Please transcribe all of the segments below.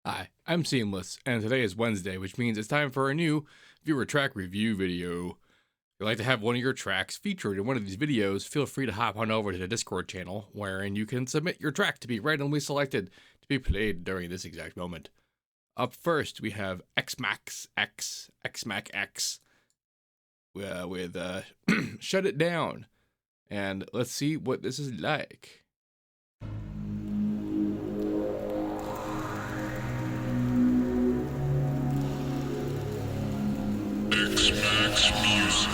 Hi, I'm Seamless, and today is Wednesday, which means it's time for a new viewer track review video. If you'd like to have one of your tracks featured in one of these videos, feel free to hop on over to the Discord channel, wherein you can submit your track to be randomly selected to be played during this exact moment. Up first, we have Xmacx with Shut It Down, and let's see what this is like. Xmacx music.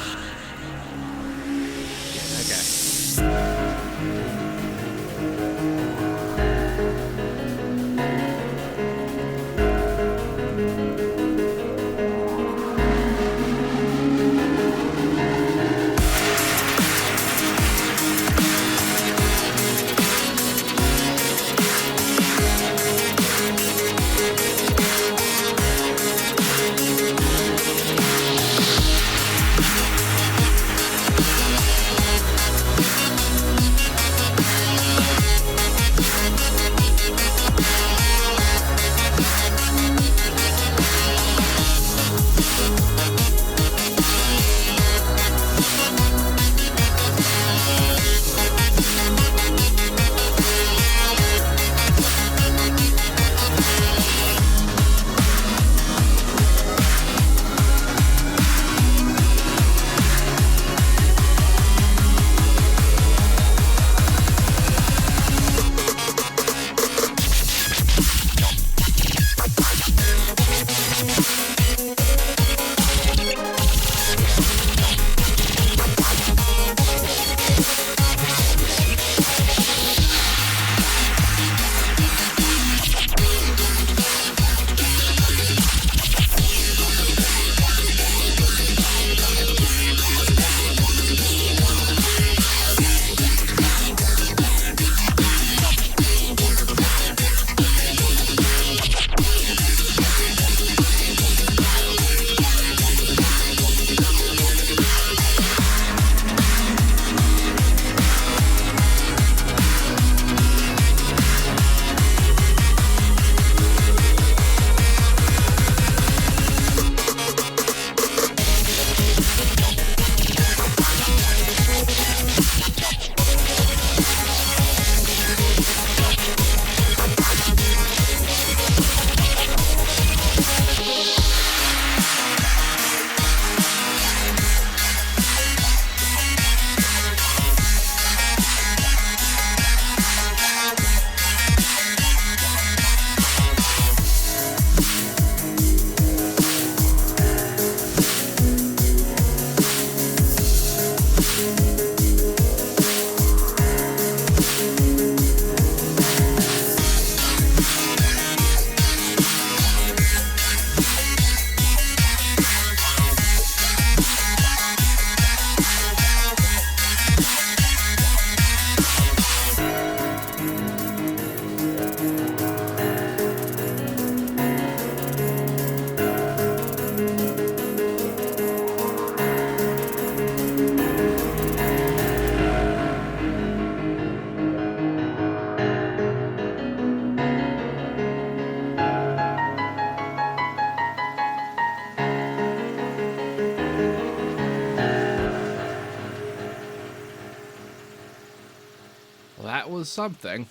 Well, that was something.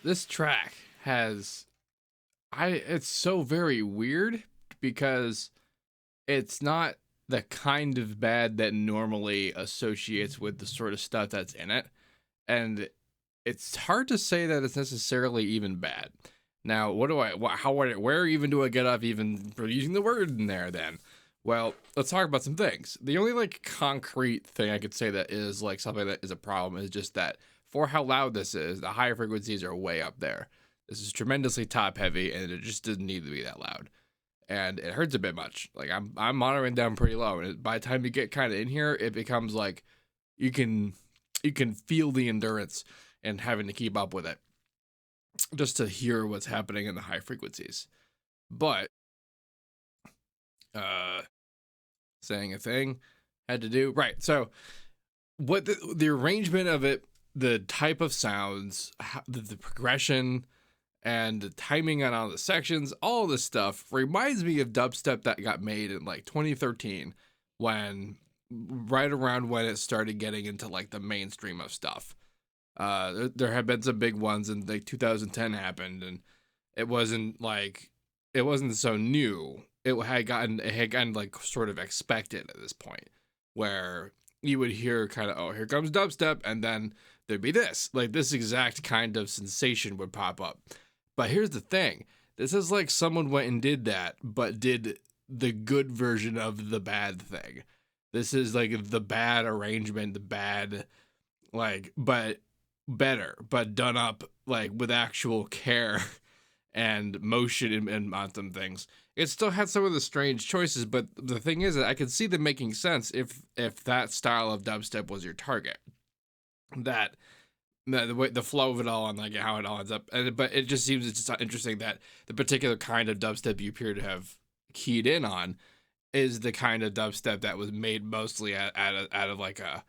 This track has it's so very weird because it's not the kind of bad that normally associates with the sort of stuff that's in it. And it's hard to say that it's necessarily even bad. Now, where even do I get off even for using the word in there then? Well, let's talk about some things. The only like concrete thing I could say that is like something that is a problem is just that for how loud this is, the higher frequencies are way up there. This is tremendously top heavy and it just doesn't need to be that loud. And it hurts a bit much. Like I'm monitoring down pretty low, and by the time you get kind of in here, it becomes like you can feel the endurance and having to keep up with it just to hear what's happening in the high frequencies. But saying a thing had to do right. So what the arrangement of it, the type of sounds, the progression, and the timing on all the sections, all this stuff reminds me of dubstep that got made in like 2013, when right around when it started getting into like the mainstream of stuff. There had been some big ones, and like 2010 happened, and it wasn't so new. It had gotten like sort of expected at this point, where you would hear kind of, oh, here comes dubstep, and then there'd be this exact kind of sensation would pop up. But here's the thing. This is like someone went and did that, but did the good version of the bad thing. This is like the bad arrangement, the bad, like, but better, but done up like with actual care and motion and on some things. It still had some of the strange choices, but the thing is that I could see them making sense if that style of dubstep was your target. That the way, the flow of it all, and like how it all ends up. But it just seems, it's just interesting that the particular kind of dubstep you appear to have keyed in on is the kind of dubstep that was made mostly out of like a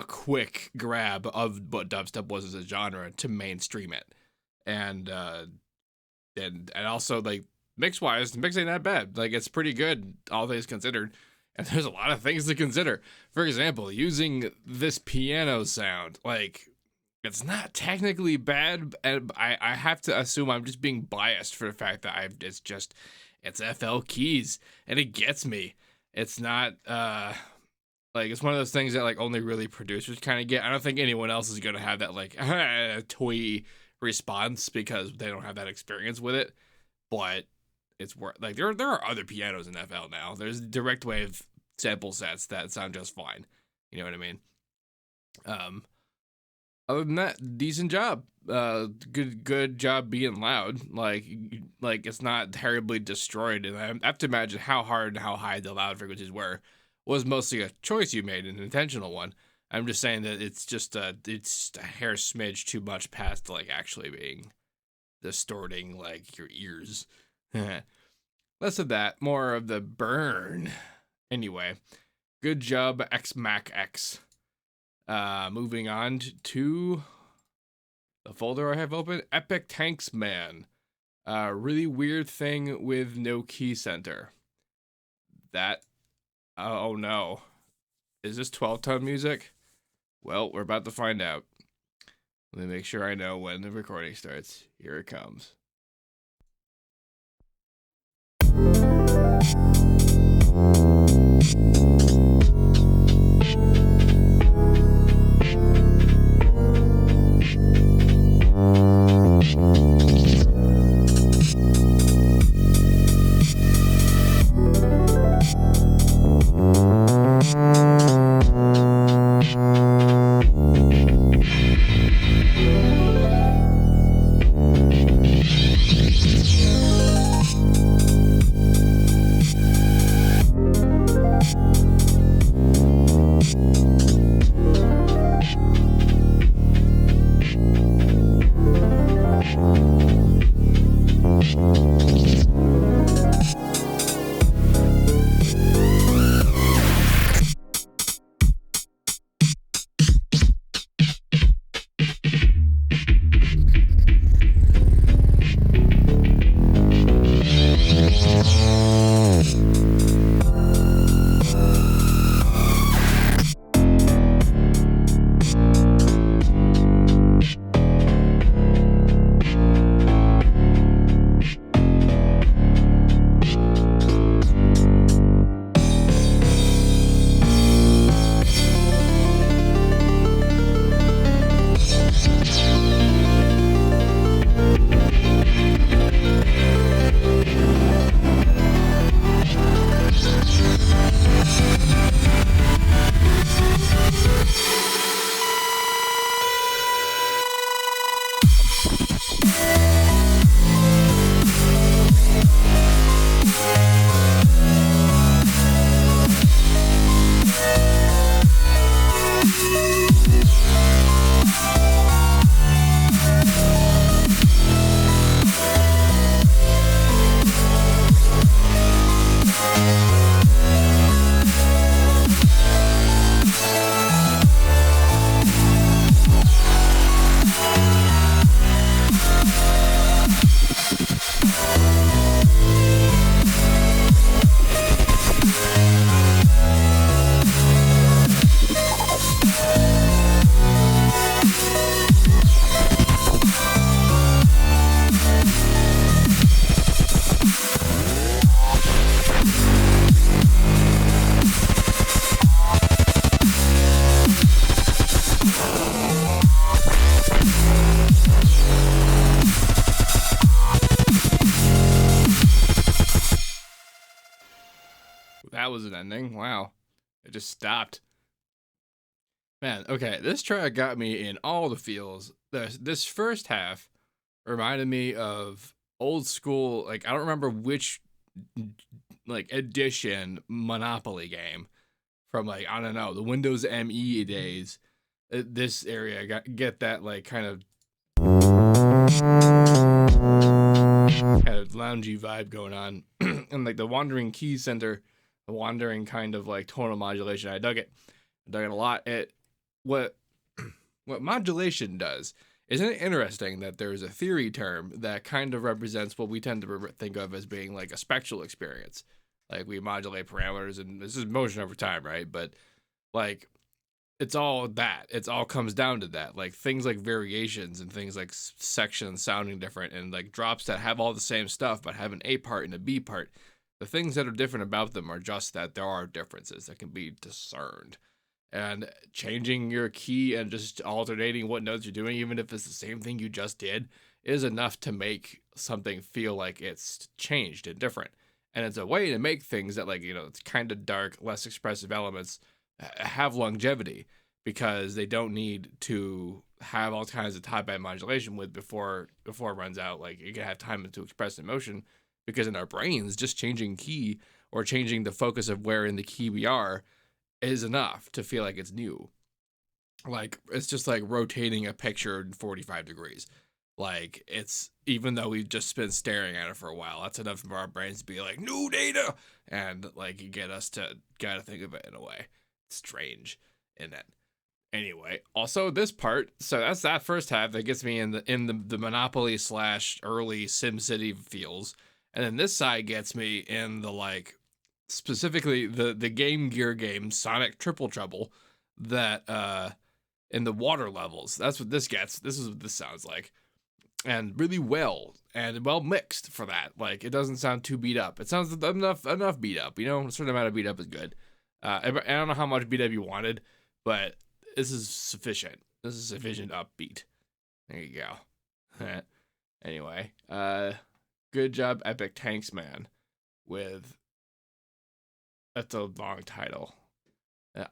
quick grab of what dubstep was as a genre to mainstream it. And also, like, mix wise, the mix ain't that bad. Like, it's pretty good, all things considered. And there's a lot of things to consider. For example, using this piano sound, like, it's not technically bad, and I have to assume I'm just being biased for the fact that it's FL keys, and it gets me. It's not, like, it's one of those things that, like, only really producers kind of get. I don't think anyone else is going to have that, like, toy response, because they don't have that experience with it. But it's worth, like, there are other pianos in FL now. There's direct wave sample sets that sound just fine. You know what I mean? Other than that, decent job. Good job being loud. Like it's not terribly destroyed. And I have to imagine how hard and how high the loud frequencies were. Was mostly a choice you made, an intentional one. I'm just saying that it's just a hair smidge too much past like actually being distorting like your ears. Less of that, more of the burn. Anyway, good job, Xmacx. Moving on to the folder I have open, Epic Tanks Man. Really weird thing with no key center. That, oh no. Is this 12-tone music? Well, we're about to find out. Let me make sure I know when the recording starts. Here it comes. that was an ending. Wow. It just stopped. Man, okay, this track got me in all the feels. This first half reminded me of old school, like, I don't remember which, like, edition Monopoly game from, like, I don't know, the Windows ME days. This area get that, like, kind of loungy vibe going on. And, like, the wandering key center, the wandering kind of, like, tonal modulation. I dug it. I dug it a lot. What modulation does, isn't it interesting that there's a theory term that kind of represents what we tend to think of as being like a spectral experience? Like, we modulate parameters, and this is motion over time, right? But like, it's all that. It's all comes down to that. Like, things like variations and things like sections sounding different, and like drops that have all the same stuff but have an A part and a B part. The things that are different about them are just that there are differences that can be discerned. And changing your key and just alternating what notes you're doing, even if it's the same thing you just did, is enough to make something feel like it's changed and different. And it's a way to make things that, like, it's kind of dark, less expressive elements have longevity, because they don't need to have all kinds of top end modulation with before it runs out. Like, you can have time to express emotion, because in our brains, just changing key or changing the focus of where in the key we are is enough to feel like it's new. Like, it's just like rotating a picture in 45 degrees. Like, it's, even though we've just been staring at it for a while, that's enough for our brains to be like, new data, and like get us to gotta think of it in a way. It's strange, isn't it? Anyway, also this part, so that's that first half that gets me in the Monopoly / early SimCity feels, and then this side gets me in the, like, specifically the Game Gear game Sonic Triple Trouble, that in the water levels. That's what this gets. This is what this sounds like, and really well mixed for that. Like, it doesn't sound too beat up. It sounds enough beat up. A certain amount of beat up is good. I don't know how much beat up you wanted, but this is sufficient. This is sufficient upbeat. There you go. Anyway, good job, Epic Tanks Man, with. That's a long title.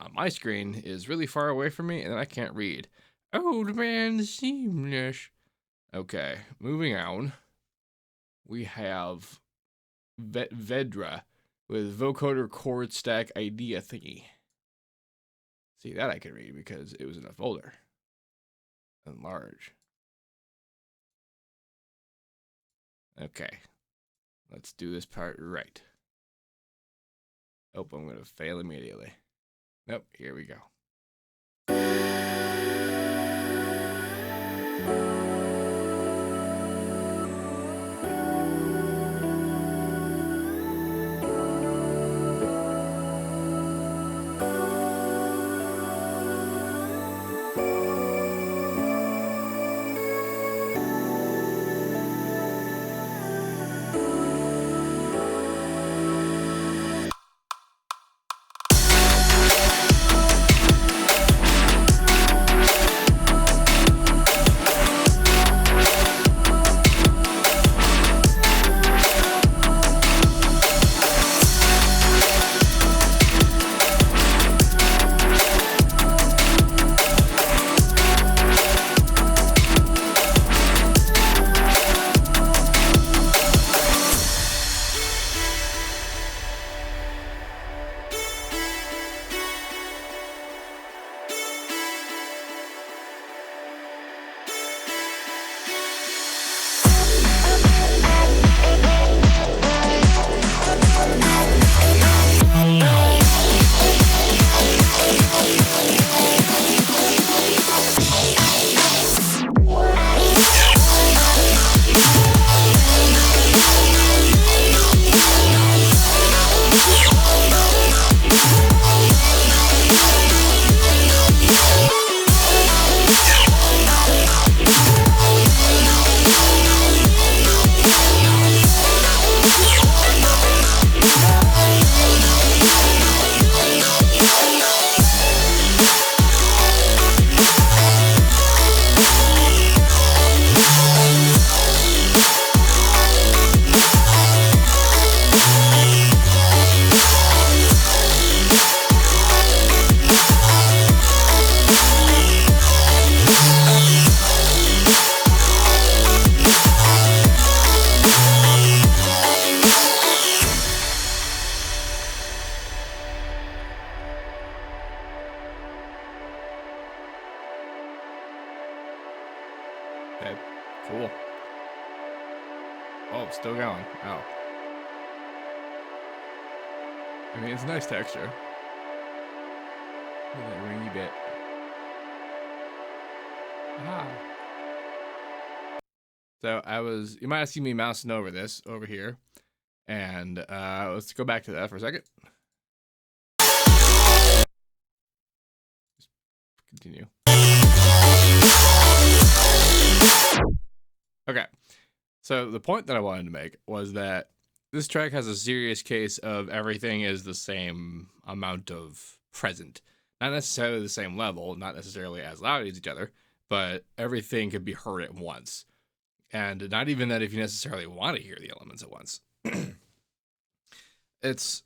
On my screen is really far away from me, and I can't read. Old man seamless. Okay, moving on. We have Vedra with Vocoder Chord Stack Idea Thingie. See, that I can read because it was in a folder. And large. Okay. Let's do this part right. Oh, I'm going to fail immediately. Nope, here we go. Oh, still going. Oh. I mean, it's a nice texture. Look at that ringy bit. Ah. So you might have seen me mousing over this over here. And let's go back to that for a second. Just continue. Okay. So the point that I wanted to make was that this track has a serious case of everything is the same amount of present. Not necessarily the same level, not necessarily as loud as each other, but everything could be heard at once. And not even that if you necessarily want to hear the elements at once. It's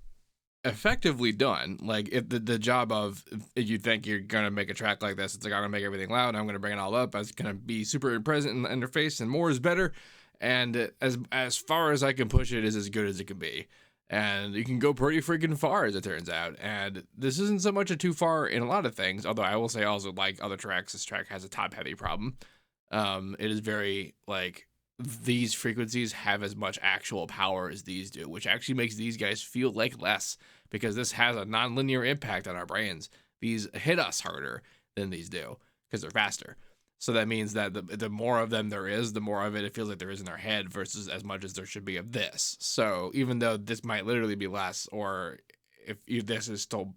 effectively done. Like, if the job of, if you think you're going to make a track like this, it's like, I'm going to make everything loud, I'm going to bring it all up, it's going to be super present in the interface, and more is better. And as far as I can push it is as good as it can be. And you can go pretty freaking far, as it turns out. And this isn't so much a too far in a lot of things, although I will say also, like other tracks, this track has a top-heavy problem. It is very, like, these frequencies have as much actual power as these do, which actually makes these guys feel like less, because this has a non-linear impact on our brains. These hit us harder than these do, because they're faster. So that means that the more of them there is, the more of it feels like there is in our head versus as much as there should be of this. So even though this might literally be less, or if this is still,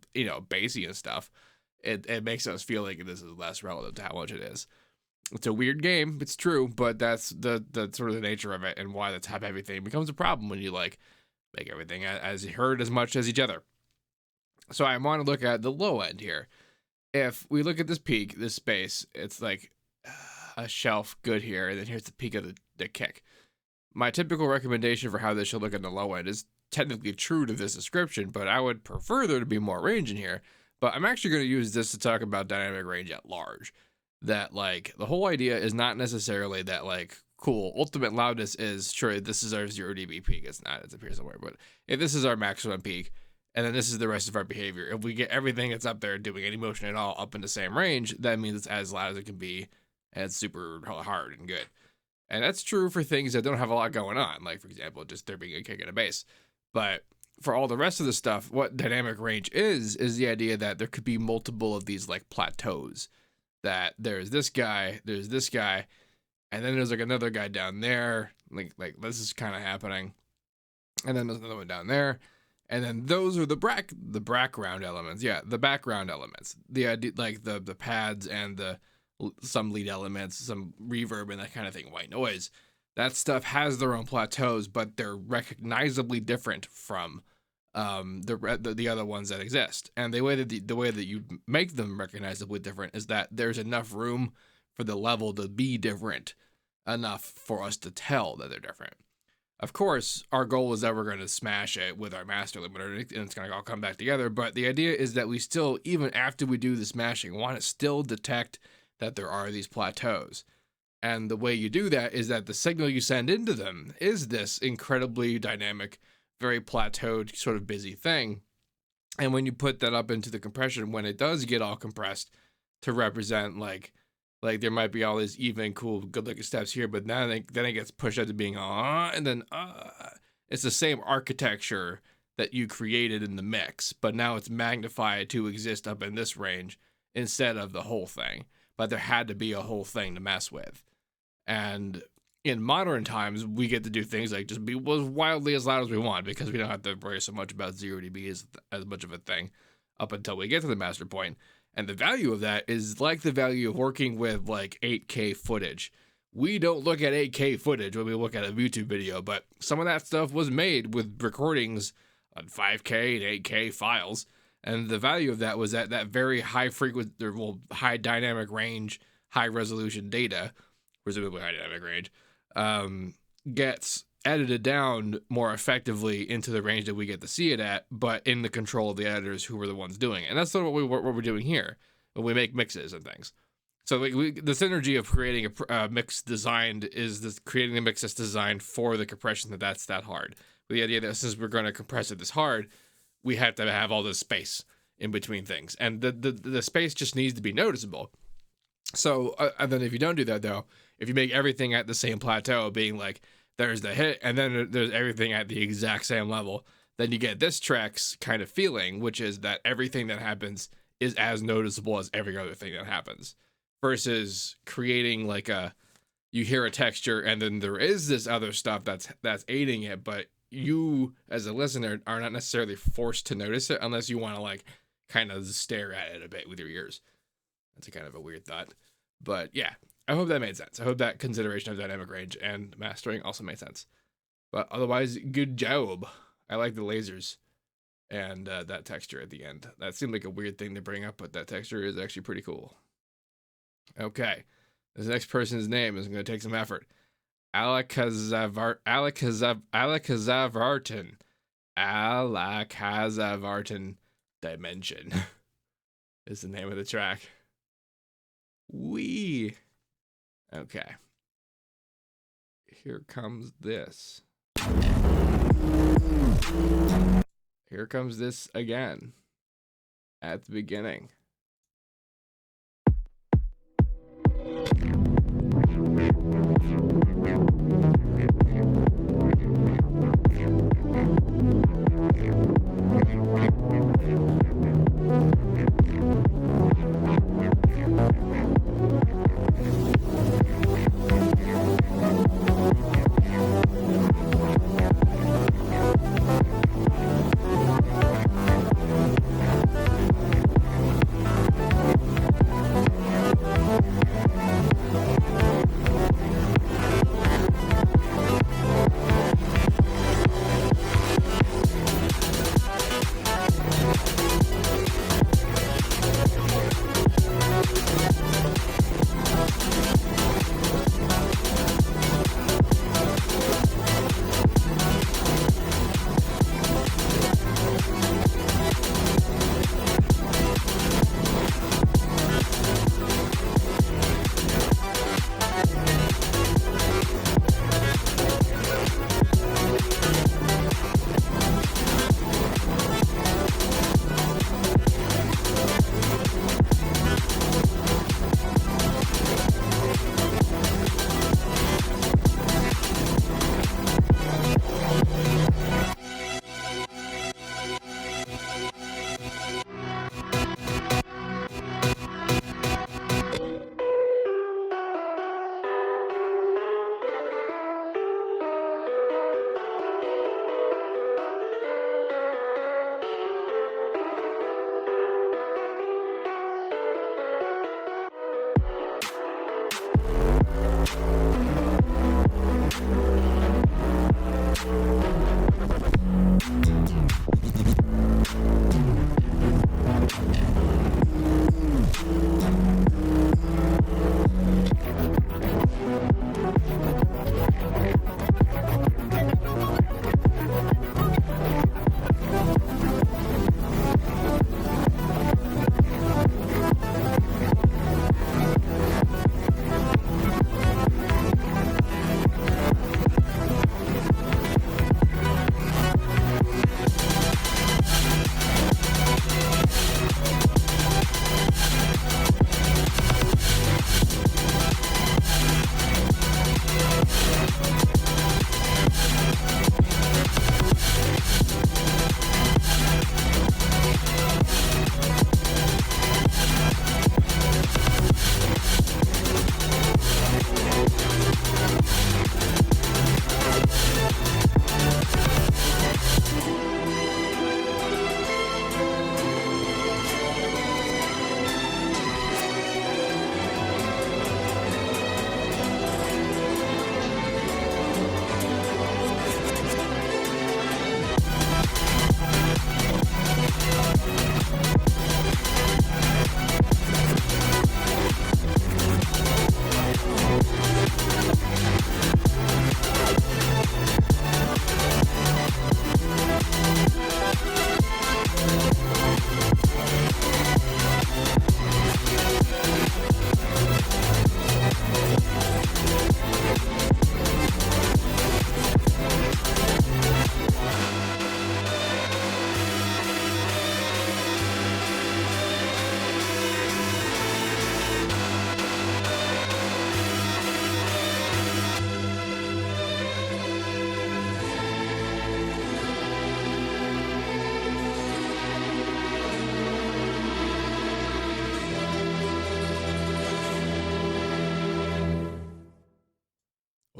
bassy and stuff, it makes us feel like this is less relative to how much it is. It's a weird game, it's true, but that's the sort of the nature of it, and why the top heavy thing becomes a problem when you make everything as heard as much as each other. So I want to look at the low end here. If we look at this peak, this space, it's like a shelf good here, and then here's the peak of the kick. My typical recommendation for how this should look at the low end is technically true to this description, but I would prefer there to be more range in here. But I'm actually going to use this to talk about dynamic range at large. That, like, the whole idea is not necessarily that, like, cool, ultimate loudness is, sure, this is our 0 dB peak. It's not, it's up here somewhere, but if this is our maximum peak, and then this is the rest of our behavior, if we get everything that's up there doing any motion at all up in the same range, that means it's as loud as it can be, and it's super hard and good. And that's true for things that don't have a lot going on, like, for example, just there being a kick and a bass. But for all the rest of the stuff, what dynamic range is the idea that there could be multiple of these, like, plateaus. That there's this guy, and then there's like another guy down there, like this is kind of happening, and then there's another one down there, and then those are the background elements. Yeah, the background elements. The idea, like the pads and some lead elements, some reverb and that kind of thing, white noise. That stuff has their own plateaus, but they're recognizably different from the other ones that exist. And the way that you make them recognizably different is that there's enough room for the level to be different enough for us to tell that they're different. Of course, our goal is that we're going to smash it with our master limiter, and it's going to all come back together. But the idea is that we still, even after we do the smashing, want to still detect that there are these plateaus. And the way you do that is that the signal you send into them is this incredibly dynamic, very plateaued, sort of busy thing. And when you put that up into the compression, when it does get all compressed to represent like there might be all these even cool good looking steps here, but then it gets pushed out to being and then it's the same architecture that you created in the mix, but now it's magnified to exist up in this range instead of the whole thing. But there had to be a whole thing to mess with. And in modern times, we get to do things like just be as wildly as loud as we want, because we don't have to worry so much about 0 dB as much of a thing up until we get to the master point. And the value of that is like the value of working with like 8K footage. We don't look at 8K footage when we look at a YouTube video, but some of that stuff was made with recordings on 5K and 8K files. And the value of that was that very high frequency, high dynamic range, high resolution data, presumably high dynamic range, gets edited down more effectively into the range that we get to see it at, but in the control of the editors who were the ones doing it. And that's sort of what we're doing here when we make mixes and things. So the synergy of creating a mix designed is this creating a mix that's designed for the compression that's that hard. With the idea that since we're going to compress it this hard, we have to have all this space in between things. And the space just needs to be noticeable. So, and then if you don't do that, though, if you make everything at the same plateau, being like there's the hit, and then there's everything at the exact same level. Then you get this track's kind of feeling, which is that everything that happens is as noticeable as every other thing that happens, versus creating like you hear a texture and then there is this other stuff that's aiding it, but you as a listener are not necessarily forced to notice it unless you want to like kind of stare at it a bit with your ears. That's a kind of a weird thought, but yeah, I hope that made sense. I hope that consideration of dynamic range and mastering also made sense. But otherwise, good job. I like the lasers and that texture at the end. That seemed like a weird thing to bring up, but that texture is actually pretty cool. Okay, this next person's name is going to take some effort. Alakazavartin Dimension is the name of the track. Wee. Okay. Here comes this. Here comes this again at the beginning.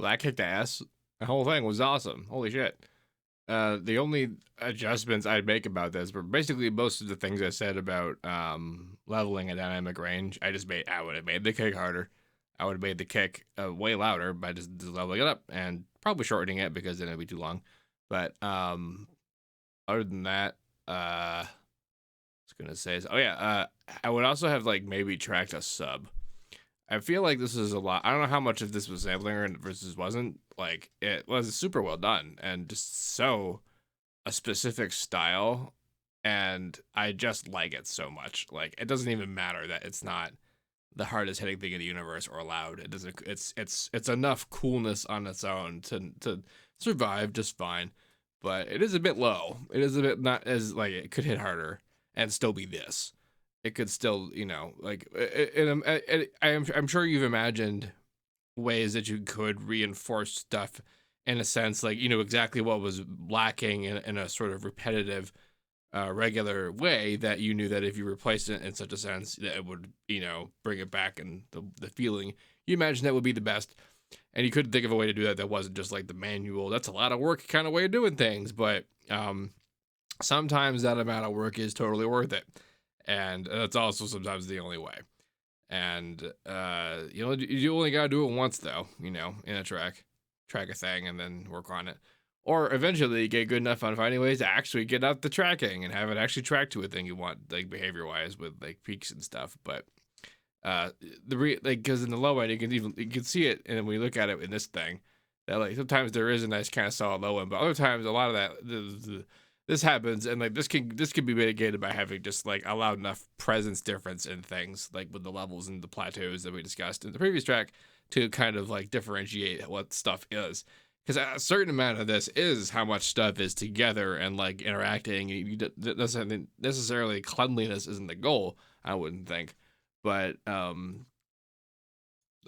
that kicked ass. The whole thing was awesome. Holy shit. The only adjustments I'd make about this were basically most of the things I said about leveling a dynamic range. I would have made the kick harder. I would have made the kick way louder by just leveling it up and probably shortening it because then it'd be too long. But other than that, I was gonna say is, I would also have like maybe tracked a sub. I feel like this is a lot. I don't know how much of this was sampling versus wasn't. Like, it was super well done and just so a specific style, and I just like it so much. Like, it doesn't even matter that it's not the hardest hitting thing in the universe or loud. It doesn't. It's enough coolness on its own to survive just fine. But it is a bit low. It is a bit not as like it could hit harder and still be this. It could still, like, I'm sure you've imagined ways that you could reinforce stuff in a sense, like, exactly what was lacking in a sort of repetitive, regular way that you knew that if you replaced it in such a sense, that it would, bring it back and the feeling. You imagine that would be the best. And you couldn't think of a way to do that wasn't just like the manual. That's a lot of work kind of way of doing things. But sometimes that amount of work is totally worth it. And that's also sometimes the only way. And, you only got to do it once, though, in a track a thing and then work on it. Or eventually get good enough on finding ways to actually get out the tracking and have it actually track to a thing you want, like behavior-wise with like peaks and stuff. But because in the low end, you can see it, and when you look at it in this thing, that like sometimes there is a nice kind of solid low end, but other times a lot of that this happens, and like this can be mitigated by having just like a loud enough presence difference in things, like with the levels and the plateaus that we discussed in the previous track, to kind of like differentiate what stuff is. Because a certain amount of this is how much stuff is together and like interacting. Necessarily cleanliness isn't the goal, I wouldn't think, but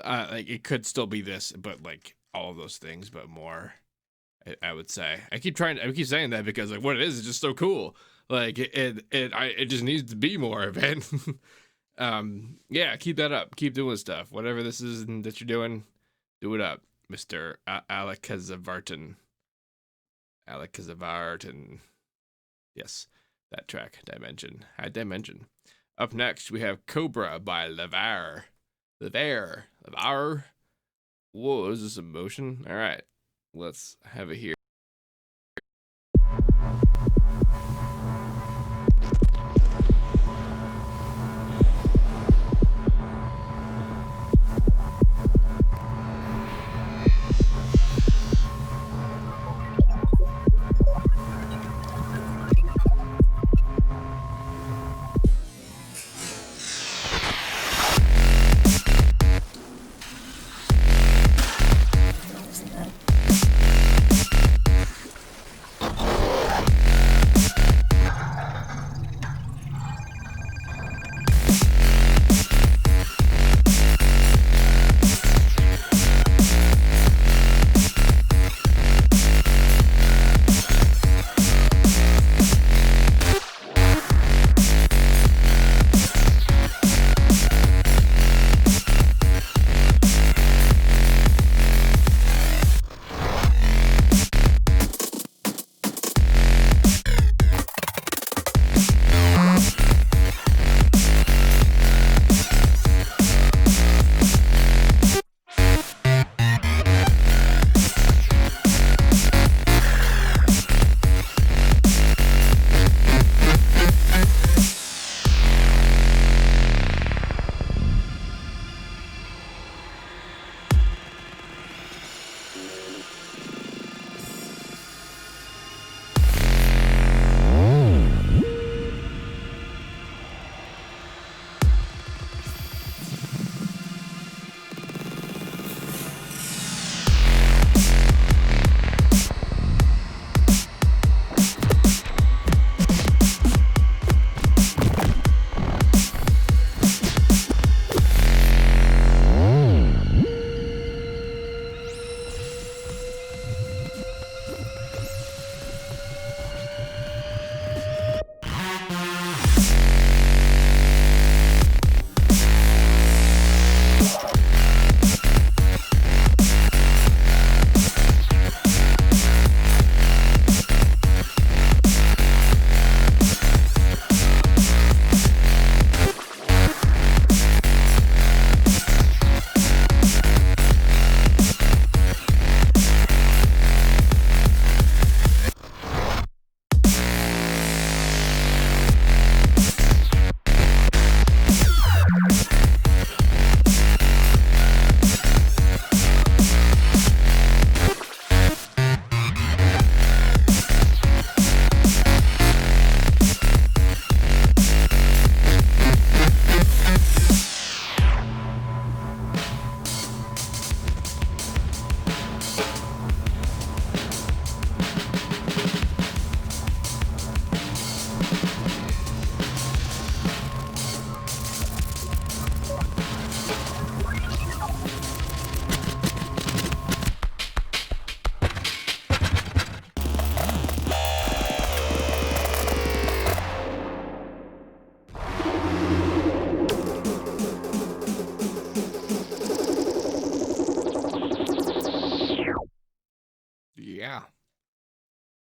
like it could still be this, but like all of those things, but more. I would say I keep saying that because like what it is just so cool. Like it just needs to be more of it. Yeah, keep that up. Keep doing stuff. Whatever this is that you're doing, do it up, Mr. Alakazavartin. Alakazavartin. Yes, that track, Dimension. High Dimension. Up next, we have Cobra by Lavair. Lavair. Whoa, is this emotion? All right. Let's have it here.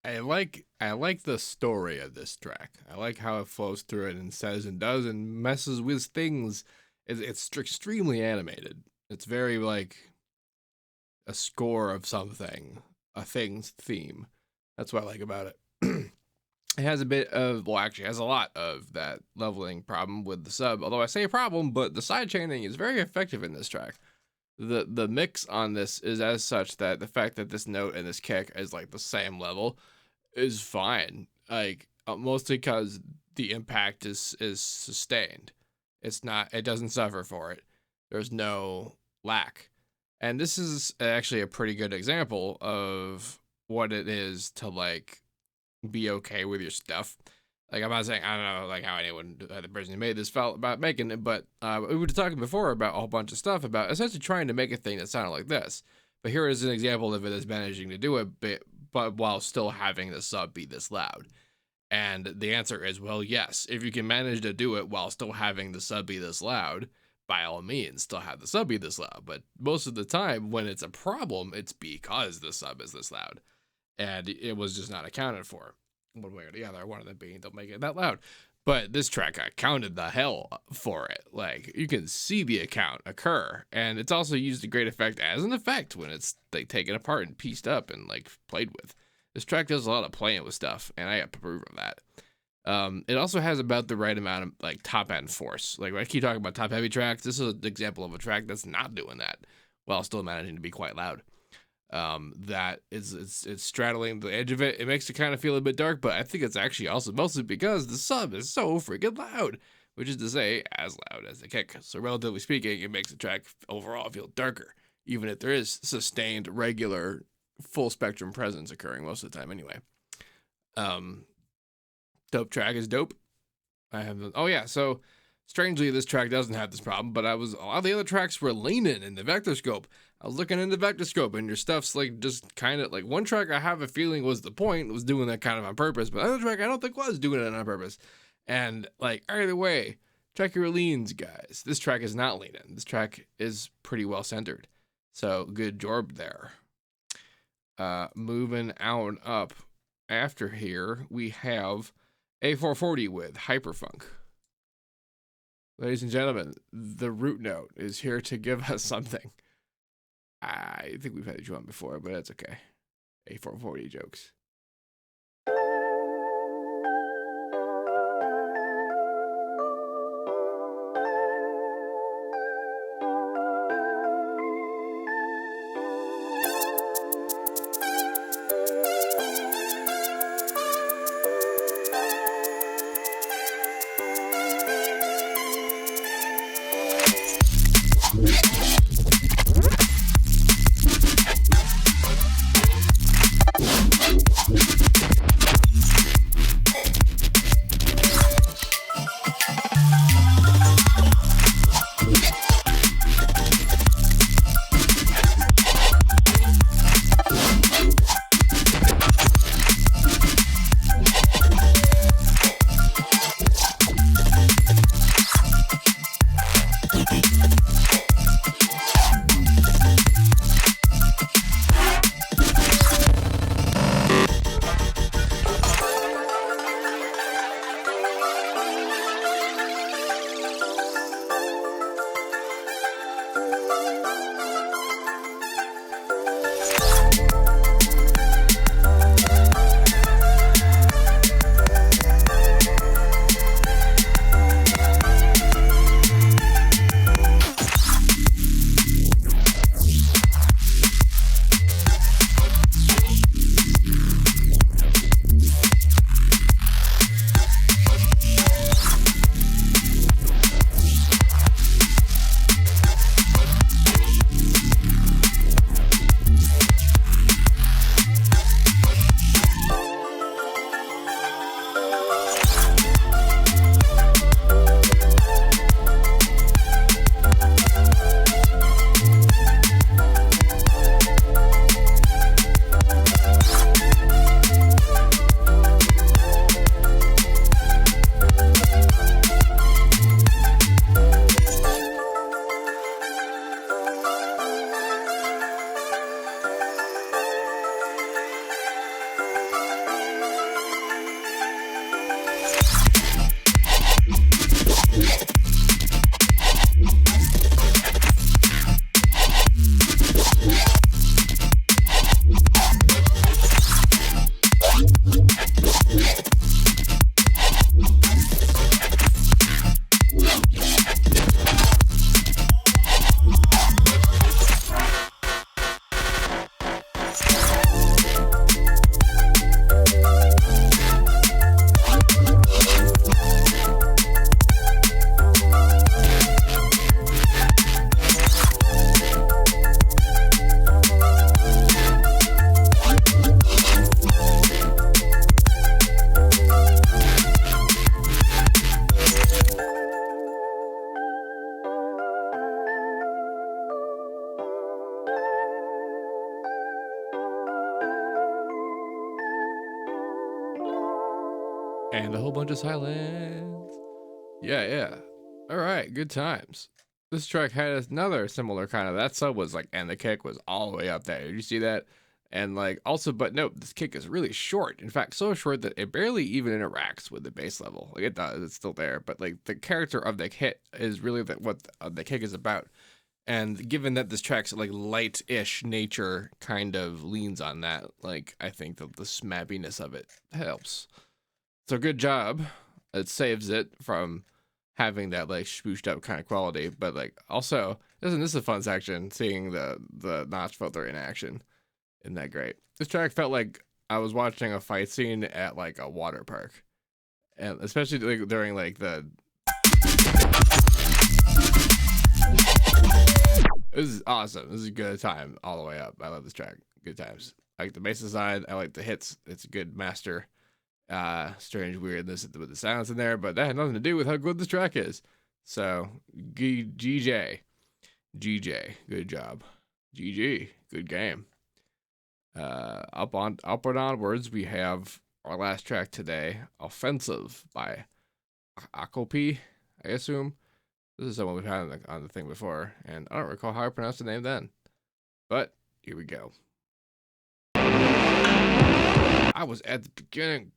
I like the story of this track. I like how it flows through it and says and does and messes with things. It's extremely animated. It's very like a score of something, a thing's theme. That's what I like about it. It has a bit of, well, actually, it has a lot of that leveling problem with the sub. Although I say a problem, but the side chaining is very effective in this track. The mix on this is as such that the fact that this note and this kick is like the same level is fine. Like mostly because the impact is sustained. It doesn't suffer for it. There's no lack. And this is actually a pretty good example of what it is to like be okay with your stuff. Like I'm not saying I don't know like how anyone the person who made this felt about making it, but we were talking before about a whole bunch of stuff about essentially trying to make a thing that sounded like this. But here is an example of it as managing to do it, but while still having the sub be this loud. And the answer is, well, yes. If you can manage to do it while still having the sub be this loud, by all means, still have the sub be this loud. But most of the time, when it's a problem, it's because the sub is this loud. And it was just not accounted for. One way or the other, one of them being don't make it that loud. But this track accounted the hell for it. Like, you can see the account occur. And it's also used to great effect as an effect when it's like taken apart and pieced up and like played with. This track does a lot of playing with stuff, and I got to approve of that. It also has about the right amount of like top end force. Like when I keep talking about top heavy tracks, this is an example of a track that's not doing that while still managing to be quite loud. That it's straddling the edge of it. It makes it kind of feel a bit dark, but I think it's actually also mostly because the sub is so freaking loud, which is to say, as loud as the kick. So relatively speaking, it makes the track overall feel darker, even if there is sustained, regular, full spectrum presence occurring most of the time anyway. Dope track is dope. So strangely this track doesn't have this problem, but a lot of the other tracks were leaning in the vector scope. I was looking in the vector scope and your stuff's like just kind of like one track I have a feeling was the point, was doing that kind of on purpose, but another track I don't think was doing it on purpose. And like either way, check your leans, guys. This track is not leaning. This track is pretty well centered. So good job there. Moving out up after here, we have A440 with Hyperfunk. Ladies and gentlemen, the root note is here to give us something. I think we've had it on before, but that's okay. A440 jokes. And a whole bunch of silence. Yeah. All right, good times. This track had another similar kind of, that sub was like, and the kick was all the way up there. Did you see that? And like, also, but no, this kick is really short. In fact, so short that it barely even interacts with the bass level. Like it does, it's still there. But like the character of the hit is really what the kick is about. And given that this track's like light-ish nature kind of leans on that, like I think that the smabbiness of it helps. So good job. It saves it from having that like spooshed up kind of quality, but like also this is a fun section, seeing the notch filter in action. Isn't that great? This track felt like I was watching a fight scene at like a water park, and especially like during like the. This is awesome. This is a good time all the way up. I love this track. Good times. I like the bass design. I like the hits. It's a good master. Strange weirdness with the silence in there, but that had nothing to do with how good this track is. So GJ, good job. GG, good game. Upward onwards, we have our last track today, Offensive by Aukopi, I assume. This is someone we've had on the thing before, and I don't recall how I pronounced the name then. But here we go. I was at the beginning.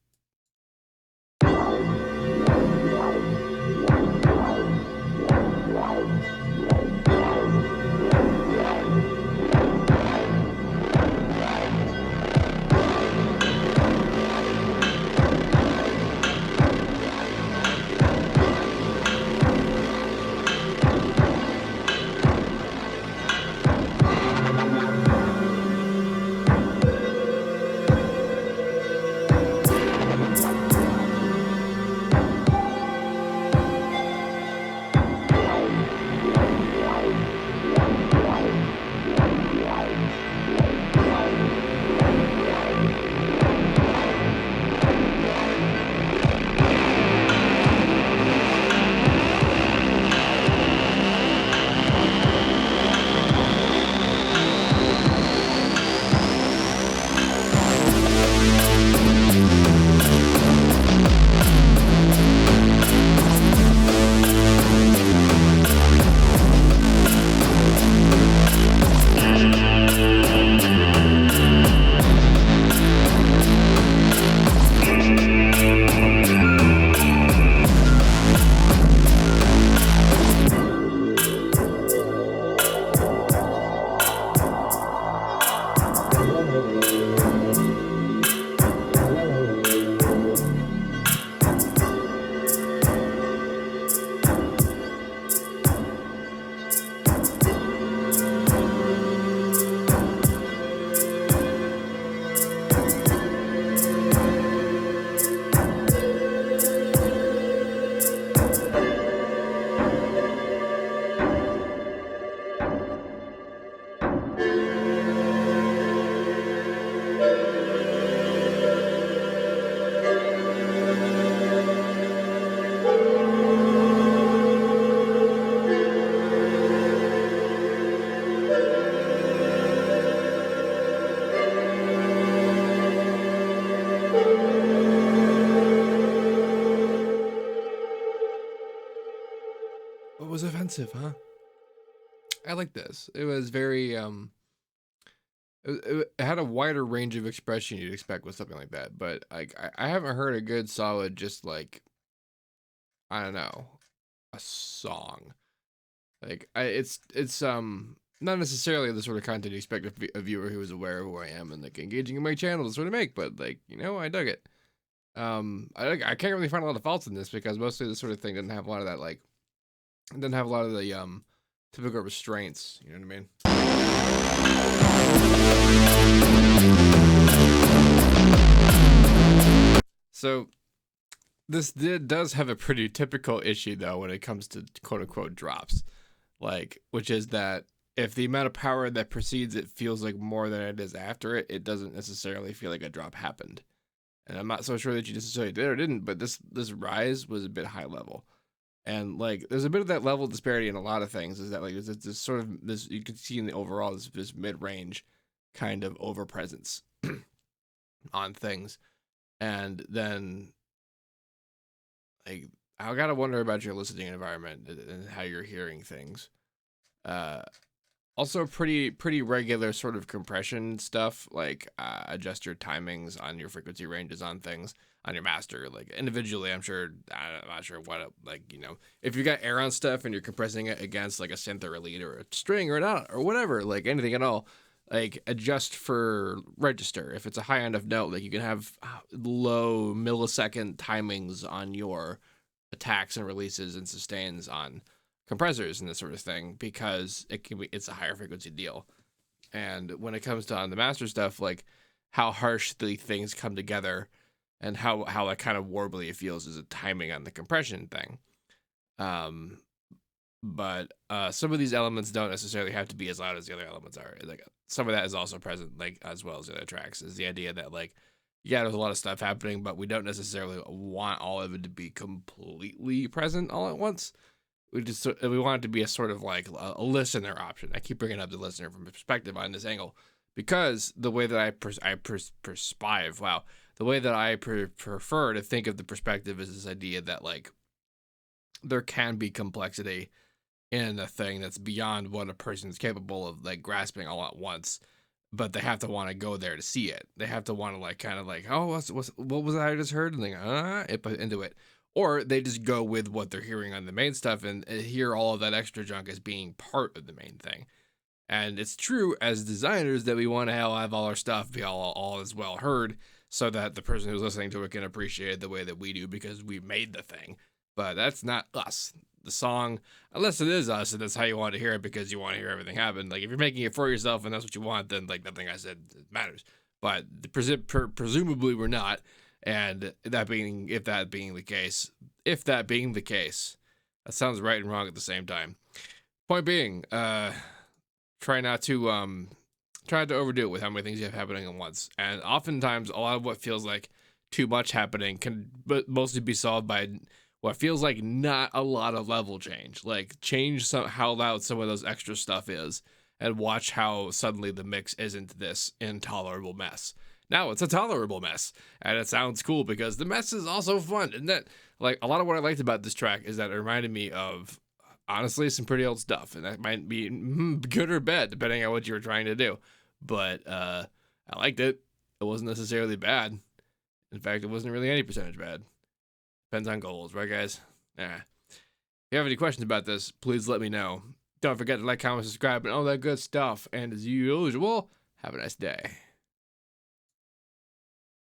What was offensive, huh? I like this. It was very it had a wider range of expression you'd expect with something like that, but like I haven't heard a good solid just like, I don't know, a song. Like it's not necessarily the sort of content you expect a viewer who is aware of who I am and like engaging in my channel to sort of make, but like, you know, I dug it. I can't really find a lot of faults in this because mostly this sort of thing didn't have a lot of that, like, it didn't have a lot of the typical restraints, you know what I mean? So this does have a pretty typical issue though when it comes to quote unquote drops, like, which is that if the amount of power that precedes it feels like more than it is after it, it doesn't necessarily feel like a drop happened. And I'm not so sure that you necessarily did or didn't, but this rise was a bit high level. And like, there's a bit of that level disparity in a lot of things. Is that like there's this sort of this you can see in the overall this mid range kind of over presence on things, and then like I gotta wonder about your listening environment and how you're hearing things. Also pretty regular sort of compression stuff, like adjust your timings on your frequency ranges on things on your master, like individually. I'm not sure what, like, you know, if you got air on stuff and you're compressing it against like a synth or a lead or a string or not or whatever, like anything at all, like adjust for register. If it's a high enough note, like you can have low millisecond timings on your attacks and releases and sustains on compressors and this sort of thing, because it's a higher frequency deal. And when it comes to on the master stuff, like how harsh the things come together and how like kind of warbly it feels is a timing on the compression thing. But some of these elements don't necessarily have to be as loud as the other elements are. Like some of that is also present, like as well as the other tracks, is the idea that like, yeah, there's a lot of stuff happening, but we don't necessarily want all of it to be completely present all at once. We want it to be a sort of like a listener option. I keep bringing up the listener from perspective on this angle because the way that I perspire, the way that I prefer to think of the perspective is this idea that like there can be complexity in a thing that's beyond what a person is capable of like grasping all at once, but they have to want to go there to see it. They have to want to like kind of like, oh, what was that I just heard, and like it put into it. Or they just go with what they're hearing on the main stuff and hear all of that extra junk as being part of the main thing. And it's true as designers that we want to have all our stuff be all as well heard so that the person who's listening to it can appreciate it the way that we do because we made the thing. But that's not us. The song, unless it is us and that's how you want to hear it because you want to hear everything happen. Like if you're making it for yourself and that's what you want, then like nothing I said matters. But presumably we're not. And if that being the case, that sounds right and wrong at the same time. Point being, try not to overdo it with how many things you have happening at once. And oftentimes, a lot of what feels like too much happening can mostly be solved by what feels like not a lot of level change. Like change how loud some of those extra stuff is, and watch how suddenly the mix isn't this intolerable mess. Now it's a tolerable mess, and it sounds cool because the mess is also fun. And that, like, a lot of what I liked about this track is that it reminded me of, honestly, some pretty old stuff, and that might be good or bad depending on what you were trying to do. But I liked it. It wasn't necessarily bad. In fact, it wasn't really any percentage bad. Depends on goals, right, guys? If you have any questions about this, please let me know. Don't forget to like, comment, subscribe, and all that good stuff. And as usual, have a nice day.